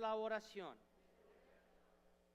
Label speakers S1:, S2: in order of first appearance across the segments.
S1: la oración.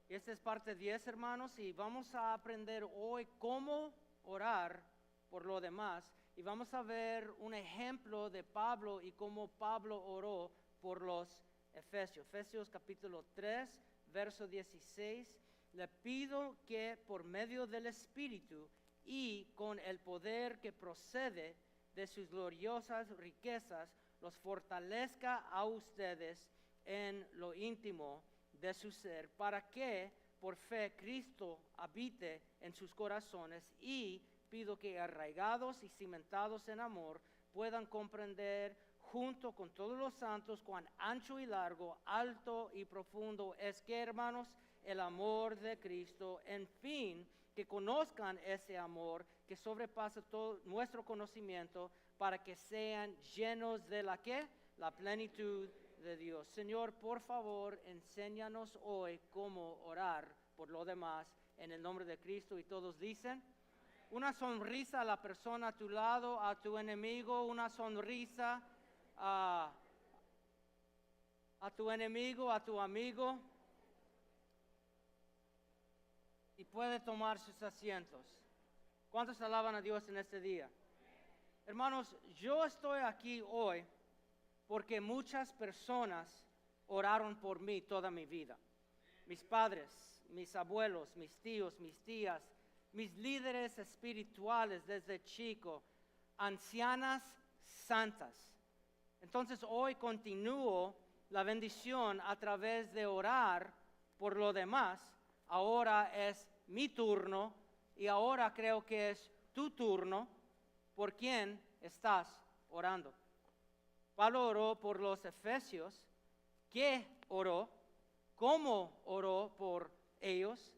S1: Esta es parte 10, hermanos, y vamos a aprender hoy cómo orar por lo demás. Y vamos a ver un ejemplo de Pablo y cómo Pablo oró por los Efesios. Efesios capítulo 3, verso 16. Le pido que por medio del Espíritu y con el poder que procede de sus gloriosas riquezas, los fortalezca a ustedes en lo íntimo de su ser, para que por fe Cristo habite en sus corazones, y pido que arraigados y cimentados en amor puedan comprender junto con todos los santos cuán ancho y largo, alto y profundo es, que hermanos, el amor de Cristo, en fin, que conozcan ese amor que sobrepasa todo nuestro conocimiento, para que sean llenos de la ¿qué? La plenitud de Dios. Señor, por favor, enséñanos hoy cómo orar por lo demás en el nombre de Cristo. Y todos dicen, una sonrisa a la persona a tu lado, a tu enemigo, una sonrisa a tu enemigo, a tu amigo. Y puede tomar sus asientos. ¿Cuántos alaban a Dios en este día? Hermanos, yo estoy aquí hoy porque muchas personas oraron por mí toda mi vida. Mis padres, mis abuelos, mis tíos, mis tías, mis líderes espirituales desde chico, ancianas santas. Entonces hoy continúo la bendición a través de orar por lo demás. Ahora es mi turno y ahora creo que es tu turno. ¿Por quién estás orando? Pablo oró por los Efesios. ¿Qué oró? ¿Cómo oró por ellos?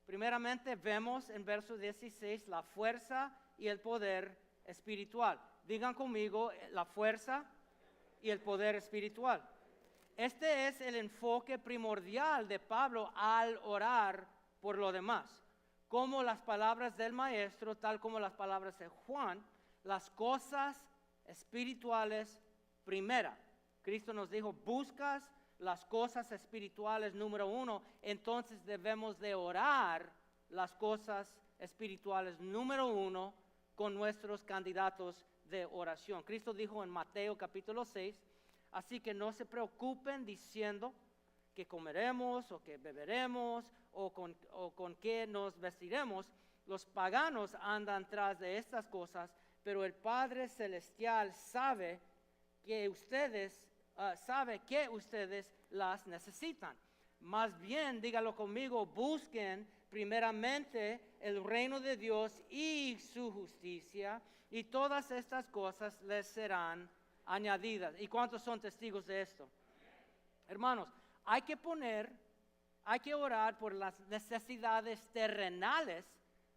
S1: Primeramente vemos en verso 16 la fuerza y el poder espiritual. Digan conmigo, la fuerza y el poder espiritual. Este es el enfoque primordial de Pablo al orar por lo demás. Como las palabras del maestro, tal como las palabras de Juan, las cosas espirituales primera. Cristo nos dijo, buscas las cosas espirituales número 1, entonces debemos de orar las cosas espirituales número 1 con nuestros candidatos de oración. Cristo dijo en Mateo capítulo 6, así que no se preocupen diciendo que comeremos o que beberemos o con qué nos vestiremos. Los paganos andan tras de estas cosas, pero el Padre Celestial sabe que ustedes las necesitan. Más bien, dígalo conmigo, busquen primeramente el reino de Dios y su justicia, y todas estas cosas les serán añadidas. ¿Y cuántos son testigos de esto? Hermanos, hay que orar por las necesidades terrenales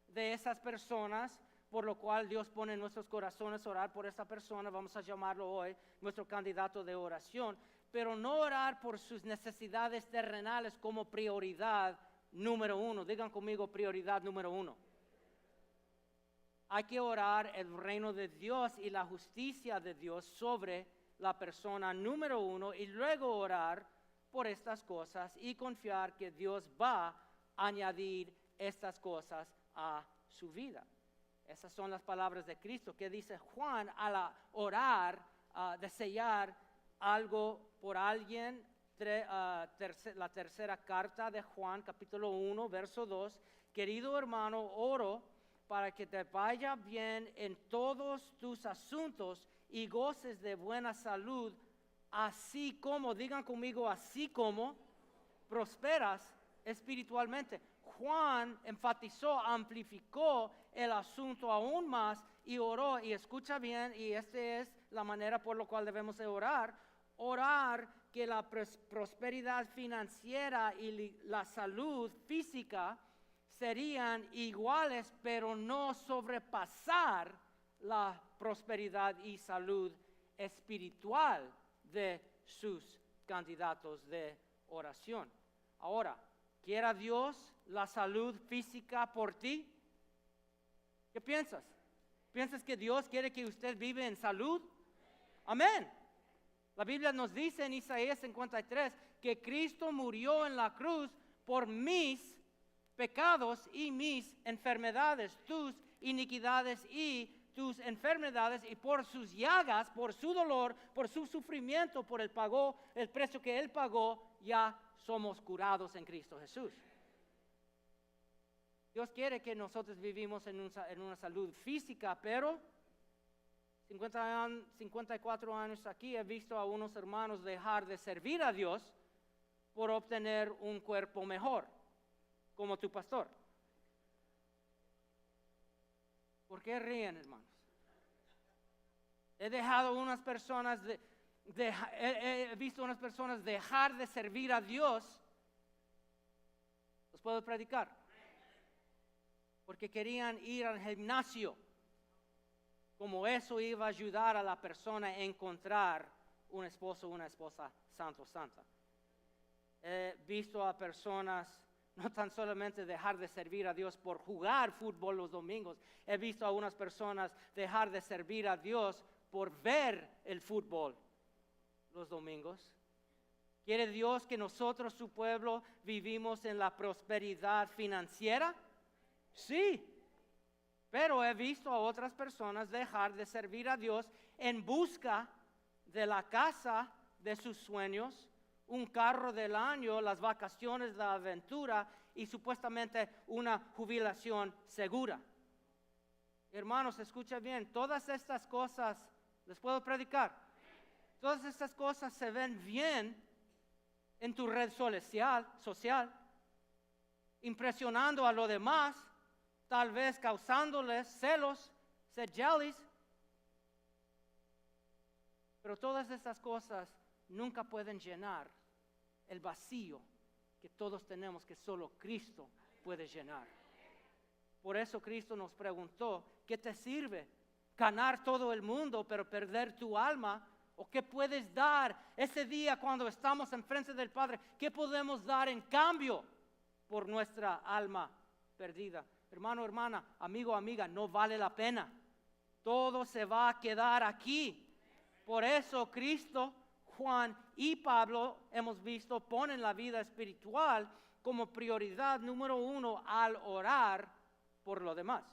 S1: de esas personas, por lo cual Dios pone en nuestros corazones orar por esa persona. Vamos a llamarlo hoy nuestro candidato de oración, pero no orar por sus necesidades terrenales como prioridad número 1. Digan conmigo, prioridad número 1. Hay que orar el reino de Dios y la justicia de Dios sobre la persona número 1, y luego orar por estas cosas y confiar que Dios va a añadir estas cosas a su vida. Esas son las palabras de Cristo. ¿Qué dice Juan al orar, desear algo por alguien? La tercera carta de Juan, capítulo 1, verso 2. Querido hermano, oro para que te vaya bien en todos tus asuntos y goces de buena salud, así como, digan conmigo, así como prosperas espiritualmente. Juan enfatizó, amplificó el asunto aún más y oró, y escucha bien, y esta es la manera por la cual debemos de orar que la prosperidad financiera y la salud física serían iguales, pero no sobrepasar la prosperidad y salud espiritual de sus candidatos de oración. Ahora, ¿quiera Dios la salud física por ti? ¿Qué piensas? ¿Piensas que Dios quiere que usted vive en salud? Amén. La Biblia nos dice en Isaías 53 que Cristo murió en la cruz por mis pecados y mis enfermedades, tus iniquidades y tus enfermedades, y por sus llagas, por su dolor, por su sufrimiento, por el precio que Él pagó, ya somos curados en Cristo Jesús. Dios quiere que nosotros vivimos en una salud física, pero 54 años aquí he visto a unos hermanos dejar de servir a Dios por obtener un cuerpo mejor, como tu pastor. ¿Por qué ríen, hermanos? He visto unas personas dejar de servir a Dios. ¿Los puedo predicar? Porque querían ir al gimnasio. Como eso iba a ayudar a la persona a encontrar un esposo o una esposa santo o santa. He visto a personas no tan solamente dejar de servir a Dios por jugar fútbol los domingos. He visto a unas personas dejar de servir a Dios por ver el fútbol los domingos. ¿Quiere Dios que nosotros, su pueblo, vivimos en la prosperidad financiera? Sí. Pero he visto a otras personas dejar de servir a Dios en busca de la casa de sus sueños, un carro del año, las vacaciones, la aventura y supuestamente una jubilación segura. Hermanos, escucha bien, todas estas cosas, ¿les puedo predicar? Todas estas cosas se ven bien en tu red social, impresionando a los demás, tal vez causándoles celos, jealous. Pero todas estas cosas nunca pueden llenar el vacío que todos tenemos, que solo Cristo puede llenar. Por eso Cristo nos preguntó, ¿qué te sirve ganar todo el mundo pero perder tu alma? ¿O qué puedes dar ese día cuando estamos enfrente del Padre? ¿Qué podemos dar en cambio por nuestra alma perdida? Hermano, hermana, amigo, amiga, no vale la pena. Todo se va a quedar aquí. Por eso Cristo, Juan y Pablo, hemos visto, ponen la vida espiritual como prioridad número 1 al orar por lo demás.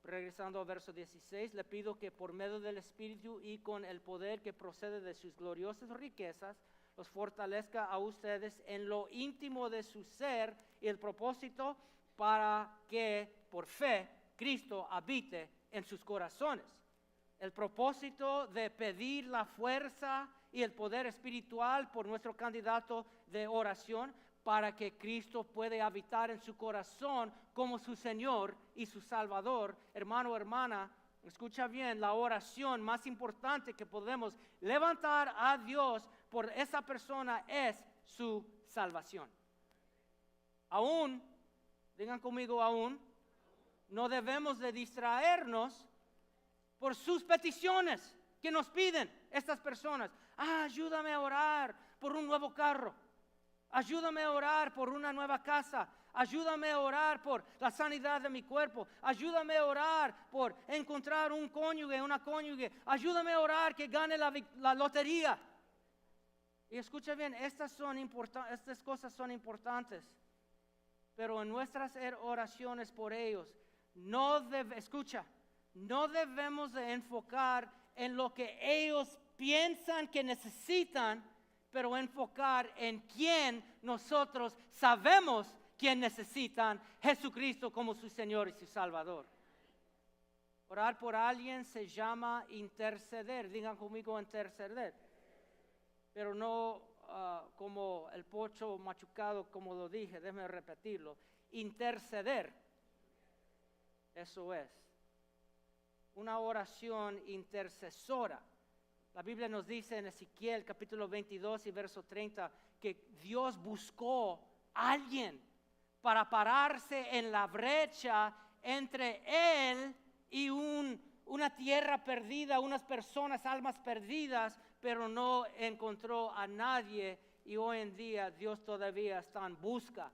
S1: Regresando al verso 16, le pido que por medio del Espíritu y con el poder que procede de sus gloriosas riquezas, los fortalezca a ustedes en lo íntimo de su ser y el propósito para que por fe Cristo habite en sus corazones. El propósito de pedir la fuerza y el poder espiritual por nuestro candidato de oración para que Cristo pueda habitar en su corazón como su Señor y su Salvador. Hermano, hermana, escucha bien, la oración más importante que podemos levantar a Dios por esa persona es su salvación. Aún, digan conmigo aún, no debemos de distraernos por sus peticiones que nos piden estas personas. Ayúdame a orar por un nuevo carro. Ayúdame a orar por una nueva casa. Ayúdame a orar por la sanidad de mi cuerpo. Ayúdame a orar por encontrar un cónyuge, una cónyuge. Ayúdame a orar que gane la lotería. Y escucha bien, estas cosas son importantes. Pero en nuestras oraciones por ellos, no debemos de enfocar en lo que ellos piensan que necesitan, pero enfocar en quién nosotros sabemos quién necesitan, Jesucristo como su Señor y su Salvador. Orar por alguien se llama interceder. Digan conmigo interceder. Pero no como el pocho machucado, como lo dije, déjenme repetirlo. Interceder. Eso es. Una oración intercesora. La Biblia nos dice en Ezequiel capítulo 22 y verso 30 que Dios buscó a alguien para pararse en la brecha entre Él y una tierra perdida, unas personas, almas perdidas, pero no encontró a nadie. Y hoy en día Dios todavía está en busca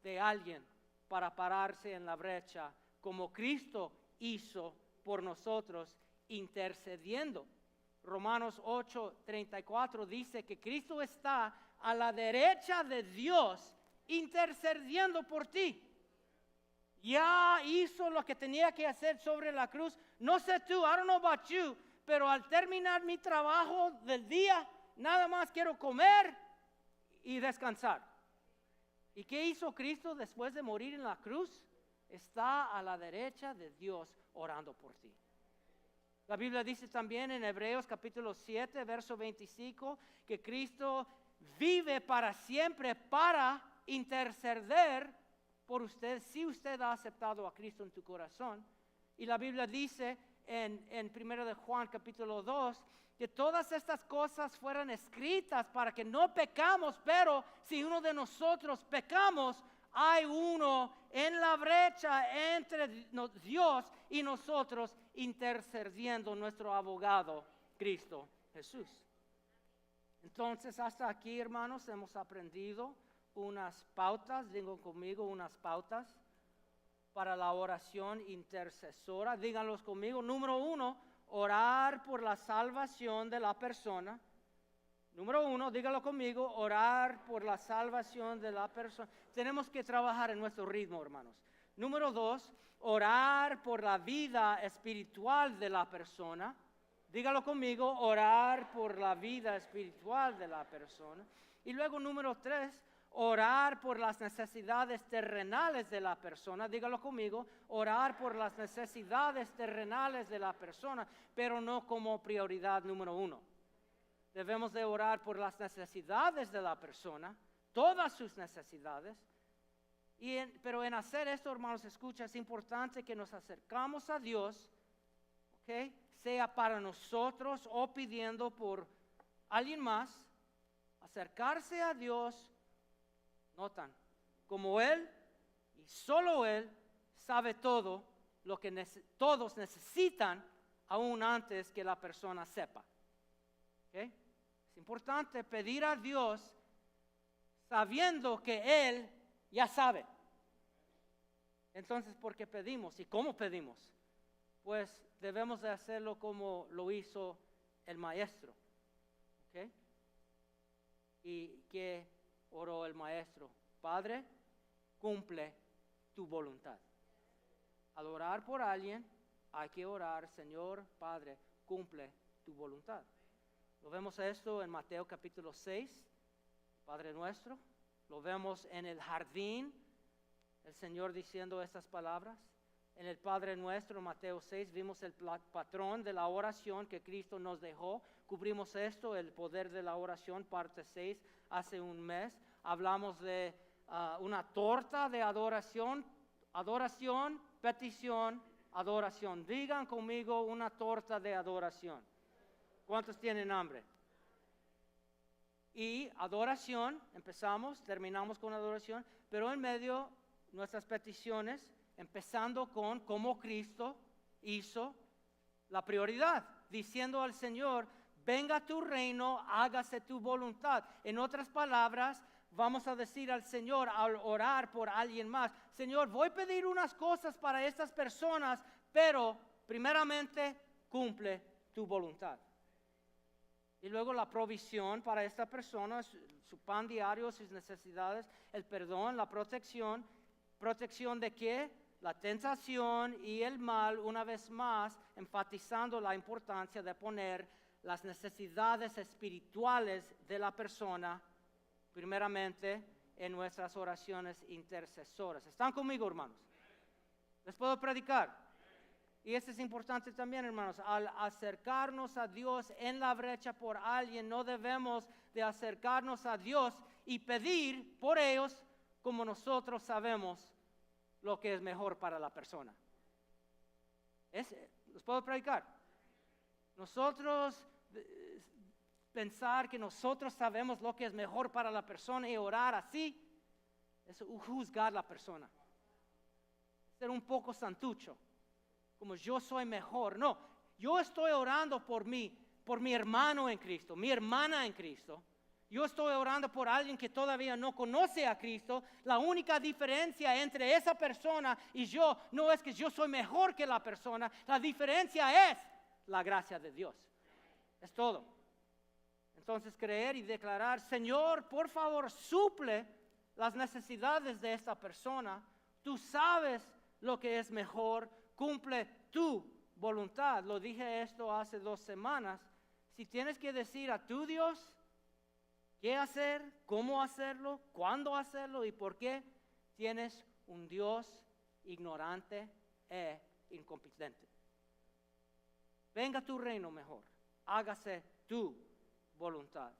S1: de alguien para pararse en la brecha, como Cristo hizo por nosotros, intercediendo. Romanos 8:34 dice que Cristo está a la derecha de Dios, intercediendo por ti. Ya hizo lo que tenía que hacer sobre la cruz. No sé tú, I don't know about you, pero al terminar mi trabajo del día, nada más quiero comer y descansar. ¿Y qué hizo Cristo después de morir en la cruz? Está a la derecha de Dios orando por ti. La Biblia dice también en Hebreos capítulo 7, verso 25, que Cristo vive para siempre para interceder por usted si usted ha aceptado a Cristo en tu corazón. Y la Biblia dice en 1 de Juan capítulo 2 que todas estas cosas fueran escritas para que no pecamos, pero si uno de nosotros pecamos, hay uno en la brecha entre Dios y nosotros intercediendo, nuestro abogado, Cristo Jesús. Entonces, hasta aquí, hermanos, hemos aprendido unas pautas, digan conmigo, unas pautas para la oración intercesora. Díganlos conmigo. Número 1, orar por la salvación de la persona. Número 1, dígalo conmigo, orar por la salvación de la persona. Tenemos que trabajar en nuestro ritmo, hermanos. Número 2, orar por la vida espiritual de la persona. Dígalo conmigo, orar por la vida espiritual de la persona. Y luego número 3, orar por las necesidades terrenales de la persona. Dígalo conmigo, orar por las necesidades terrenales de la persona, pero no como prioridad número 1. Debemos de orar por las necesidades de la persona, todas sus necesidades. Pero en hacer esto, hermanos, escucha, es importante que nos acercamos a Dios, ¿ok? Sea para nosotros o pidiendo por alguien más. Acercarse a Dios, notan, como Él y solo Él sabe todo lo que todos necesitan aún antes que la persona sepa. ¿Ok? Es importante pedir a Dios sabiendo que Él ya sabe. Entonces, ¿por qué pedimos? ¿Y cómo pedimos? Pues debemos de hacerlo como lo hizo el maestro. ¿Ok? ¿Y qué oró el maestro? Padre, cumple tu voluntad. Al orar por alguien, hay que orar, Señor, Padre, cumple tu voluntad. Lo vemos esto en Mateo capítulo 6, Padre nuestro. Lo vemos en el jardín, el Señor diciendo estas palabras. En el Padre nuestro, Mateo 6, vimos el patrón de la oración que Cristo nos dejó. Cubrimos esto, el poder de la oración, parte 6, hace un mes. Hablamos de una torta de adoración, adoración, petición, adoración. Digan conmigo una torta de adoración. ¿Cuántos tienen hambre? Y adoración, empezamos, terminamos con adoración, pero en medio nuestras peticiones, empezando con cómo Cristo hizo la prioridad, diciendo al Señor, venga tu reino, hágase tu voluntad. En otras palabras, vamos a decir al Señor al orar por alguien más, Señor, voy a pedir unas cosas para estas personas, pero primeramente cumple tu voluntad. Y luego la provisión para esta persona, su pan diario, sus necesidades, el perdón, la protección. ¿Protección de qué? La tentación y el mal, una vez más, enfatizando la importancia de poner las necesidades espirituales de la persona, primeramente, en nuestras oraciones intercesoras. ¿Están conmigo, hermanos? ¿Les puedo predicar? Y esto es importante también, hermanos. Al acercarnos a Dios en la brecha por alguien, no debemos de acercarnos a Dios y pedir por ellos como nosotros sabemos lo que es mejor para la persona. ¿Les puedo predicar? Nosotros pensar que nosotros sabemos lo que es mejor para la persona y orar así, es juzgar a la persona. Ser un poco santucho. Como yo soy mejor. No, yo estoy orando por mi hermano en Cristo, mi hermana en Cristo. Yo estoy orando por alguien que todavía no conoce a Cristo. La única diferencia entre esa persona y yo no es que yo soy mejor que la persona. La diferencia es la gracia de Dios. Es todo. Entonces creer y declarar, Señor, por favor, suple las necesidades de esta persona. Tú sabes lo que es mejor, cumple tu voluntad. Lo dije esto hace 2 semanas. Si tienes que decir a tu Dios qué hacer, cómo hacerlo, cuándo hacerlo y por qué, tienes un Dios ignorante e incompetente. Venga tu reino mejor, hágase tu voluntad.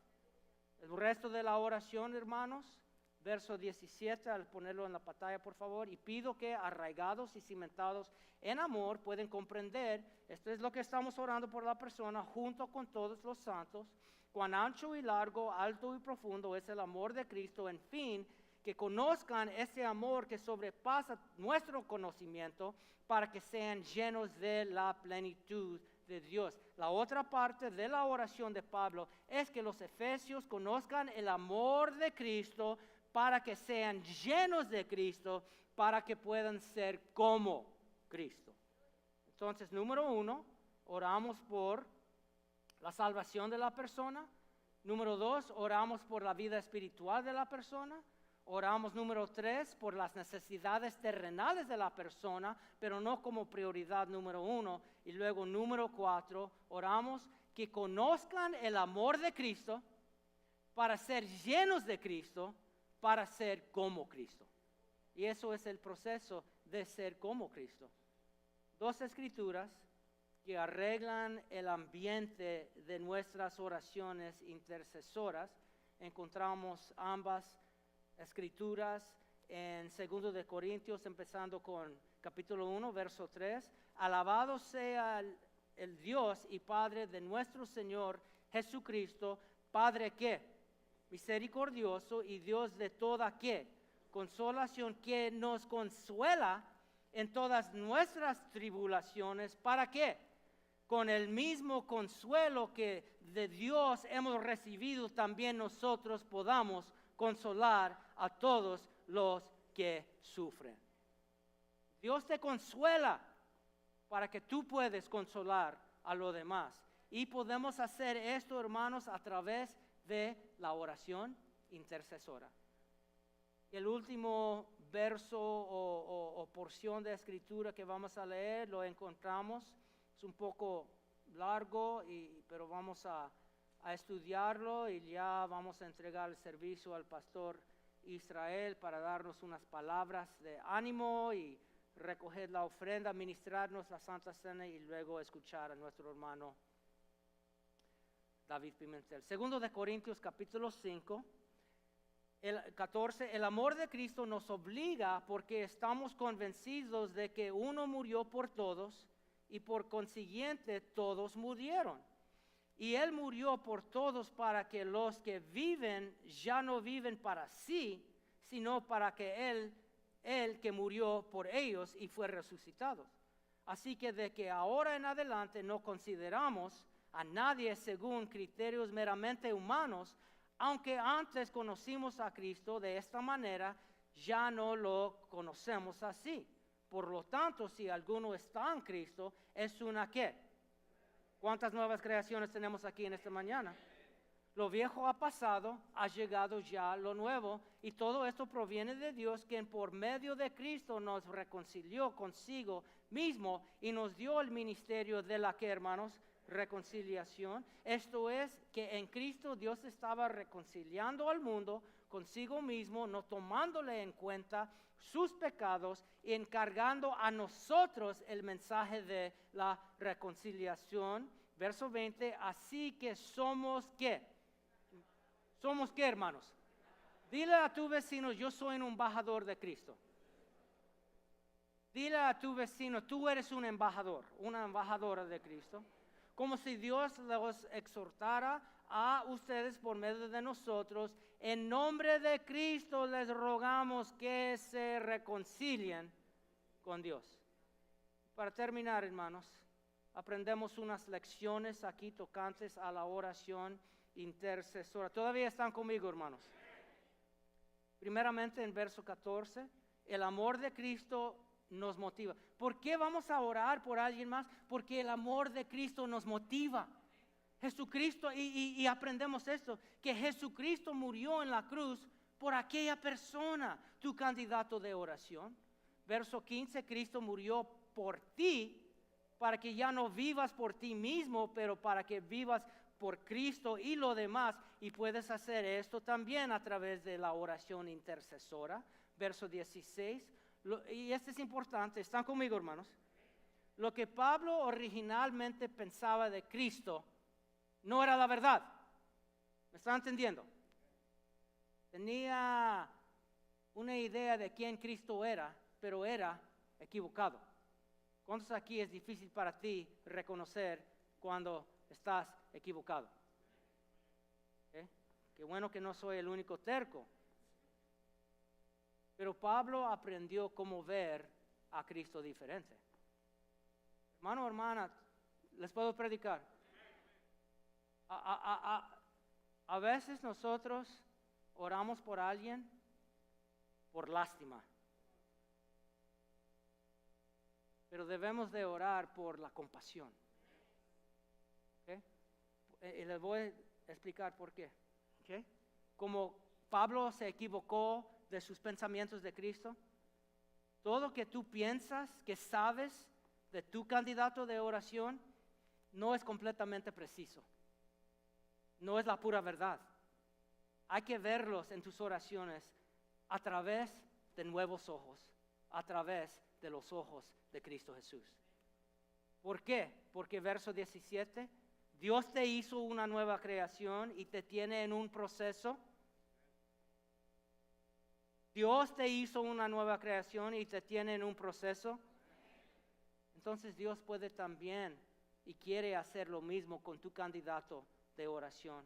S1: El resto de la oración, hermanos, verso 17, al ponerlo en la pantalla, por favor, y pido que arraigados y cimentados en amor pueden comprender, esto es lo que estamos orando por la persona, junto con todos los santos, cuán ancho y largo, alto y profundo es el amor de Cristo, en fin, que conozcan ese amor que sobrepasa nuestro conocimiento, para que sean llenos de la plenitud de Dios. La otra parte de la oración de Pablo es que los efesios conozcan el amor de Cristo, para que sean llenos de Cristo, para que puedan ser como Cristo. Entonces, número 1, oramos por la salvación de la persona. Número 2, oramos por la vida espiritual de la persona. Oramos, número 3, por las necesidades terrenales de la persona, pero no como prioridad número 1. Y luego, número 4, oramos que conozcan el amor de Cristo para ser llenos de Cristo, para ser como Cristo. Y eso es el proceso de ser como Cristo. 2 escrituras que arreglan el ambiente de nuestras oraciones intercesoras. Encontramos ambas escrituras en 2 de Corintios, empezando con capítulo 1, verso 3. Alabado sea el Dios y Padre de nuestro Señor Jesucristo, Padre que misericordioso y Dios de toda ¿qué? Consolación, que nos consuela en todas nuestras tribulaciones. ¿Para qué? Con el mismo consuelo que de Dios hemos recibido, también nosotros podamos consolar a todos los que sufren. Dios te consuela para que tú puedas consolar a los demás. Y podemos hacer esto, hermanos, a través de la oración intercesora. El último verso o porción de escritura que vamos a leer lo encontramos. Es un poco largo, pero vamos a estudiarlo y ya vamos a entregar el servicio al pastor Israel para darnos unas palabras de ánimo y recoger la ofrenda, ministrarnos la Santa Cena y luego escuchar a nuestro hermano David Pimentel. 2 de Corintios capítulo 5, el 14, el amor de Cristo nos obliga porque estamos convencidos de que uno murió por todos y por consiguiente todos murieron. Y Él murió por todos para que los que viven ya no viven para sí, sino para que Él que murió por ellos y fue resucitado. Así que de que ahora en adelante no consideramos a nadie según criterios meramente humanos, aunque antes conocimos a Cristo de esta manera, ya no lo conocemos así. Por lo tanto, si alguno está en Cristo, es una ¿qué? ¿Cuántas nuevas creaciones tenemos aquí en esta mañana? Lo viejo ha pasado, ha llegado ya lo nuevo, y todo esto proviene de Dios, quien por medio de Cristo nos reconcilió consigo mismo y nos dio el ministerio de la que, hermanos, reconciliación. Esto es que en Cristo Dios estaba reconciliando al mundo consigo mismo, no tomándole en cuenta sus pecados y encargando a nosotros el mensaje de la reconciliación. Verso 20, así que somos ¿qué? ¿Somos qué, hermanos? Dile a tu vecino, yo soy un embajador de Cristo. Dile a tu vecino, tú eres un embajador, una embajadora de Cristo. Como si Dios los exhortara a ustedes por medio de nosotros. En nombre de Cristo les rogamos que se reconcilien con Dios. Para terminar, hermanos, aprendemos unas lecciones aquí tocantes a la oración intercesora. ¿Todavía están conmigo, hermanos? Primeramente en verso 14, el amor de Cristo nos motiva. ¿Por qué vamos a orar por alguien más? Porque el amor de Cristo nos motiva. Jesucristo, y aprendemos esto, que Jesucristo murió en la cruz por aquella persona, tu candidato de oración. Verso 15, Cristo murió por ti, para que ya no vivas por ti mismo, pero para que vivas por Cristo y lo demás. Y puedes hacer esto también a través de la oración intercesora. Verso 16, y este es importante, ¿están conmigo, hermanos? Lo que Pablo originalmente pensaba de Cristo no era la verdad. ¿Me están entendiendo? Tenía una idea de quién Cristo era, pero era equivocado. ¿Cuántos aquí es difícil para ti reconocer cuando estás equivocado? ¿Eh? Qué bueno que no soy el único terco. Pero Pablo aprendió cómo ver a Cristo diferente. Hermano, hermana, les puedo predicar. A veces nosotros oramos por alguien por lástima. Pero debemos de orar por la compasión. ¿Okay? Y les voy a explicar por qué. ¿Okay? Como Pablo se equivocó de sus pensamientos de Cristo, todo lo que tú piensas, que sabes de tu candidato de oración, no es completamente preciso. No es la pura verdad. Hay que verlos en tus oraciones a través de nuevos ojos, a través de los ojos de Cristo Jesús. ¿Por qué? Porque verso 17, Dios te hizo una nueva creación y te tiene en un proceso. Dios te hizo una nueva creación y te tiene en un proceso. Entonces Dios puede también y quiere hacer lo mismo con tu candidato de oración.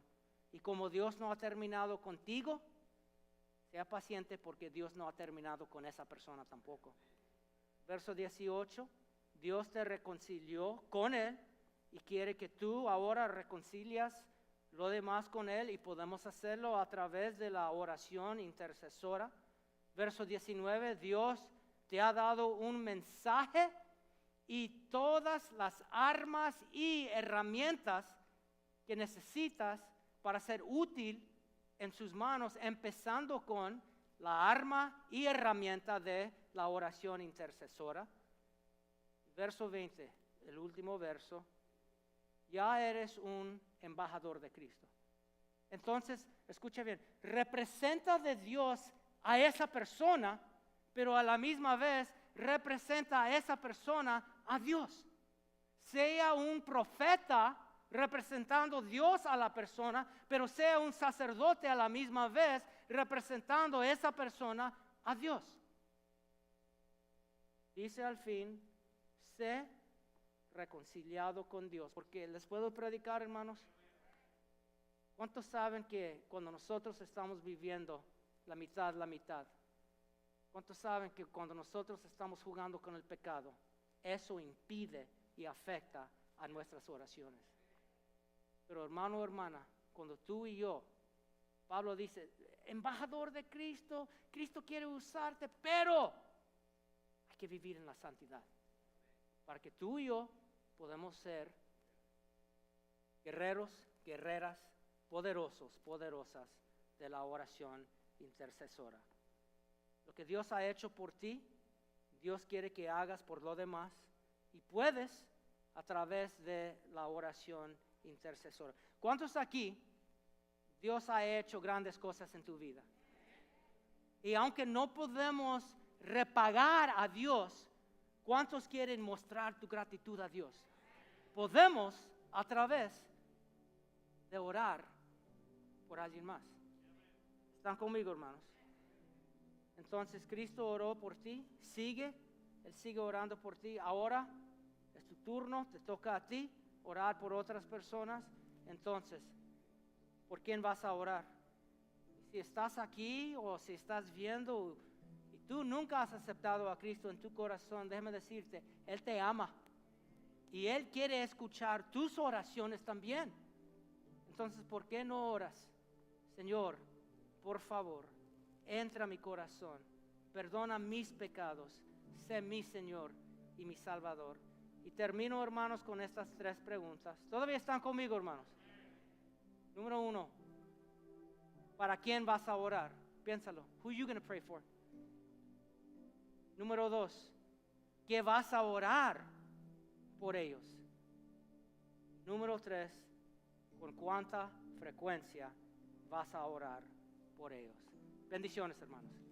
S1: Y como Dios no ha terminado contigo, sea paciente porque Dios no ha terminado con esa persona tampoco. Verso 18, Dios te reconcilió con Él y quiere que tú ahora reconcilias lo demás con Él y podemos hacerlo a través de la oración intercesora. Verso 19, Dios te ha dado un mensaje y todas las armas y herramientas que necesitas para ser útil en sus manos, empezando con la arma y herramienta de la oración intercesora. Verso 20, el último verso, ya eres un embajador de Cristo. Entonces, escucha bien, representa de Dios a esa persona, pero a la misma vez representa a esa persona a Dios. Sea un profeta representando Dios a la persona, pero sea un sacerdote a la misma vez representando a esa persona a Dios. Dice al fin, sé reconciliado con Dios. Porque les puedo predicar, hermanos. ¿Cuántos saben que cuando nosotros estamos viviendo la mitad? ¿Cuántos saben que cuando nosotros estamos jugando con el pecado, eso impide y afecta a nuestras oraciones? Pero hermano o hermana, cuando tú y yo, Pablo dice, embajador de Cristo, Cristo quiere usarte, pero hay que vivir en la santidad. Para que tú y yo podamos ser guerreros, guerreras, poderosos, poderosas de la oración intercesora. Lo que Dios ha hecho por ti, Dios quiere que hagas por lo demás y puedes a través de la oración intercesora. ¿Cuántos aquí Dios ha hecho grandes cosas en tu vida? Y aunque no podemos repagar a Dios, ¿cuántos quieren mostrar tu gratitud a Dios? Podemos a través de orar por alguien más. ¿Están conmigo, hermanos? Entonces Cristo oró por ti, Él sigue orando por ti. Ahora es tu turno, te toca a ti orar por otras personas. Entonces, ¿por quién vas a orar? Si estás aquí o si estás viendo y tú nunca has aceptado a Cristo en tu corazón, déjame decirte, Él te ama y Él quiere escuchar tus oraciones también. Entonces, ¿por qué no oras? Señor, por favor, entra a mi corazón, perdona mis pecados, sé mi Señor y mi Salvador. Y termino, hermanos, con estas 3 preguntas. ¿Todavía están conmigo, hermanos? Número 1, ¿para quién vas a orar? Piénsalo. Who you going to pray for? Número 2, ¿qué vas a orar por ellos? Número 3, ¿con cuánta frecuencia vas a orar por ellos? Bendiciones, hermanos.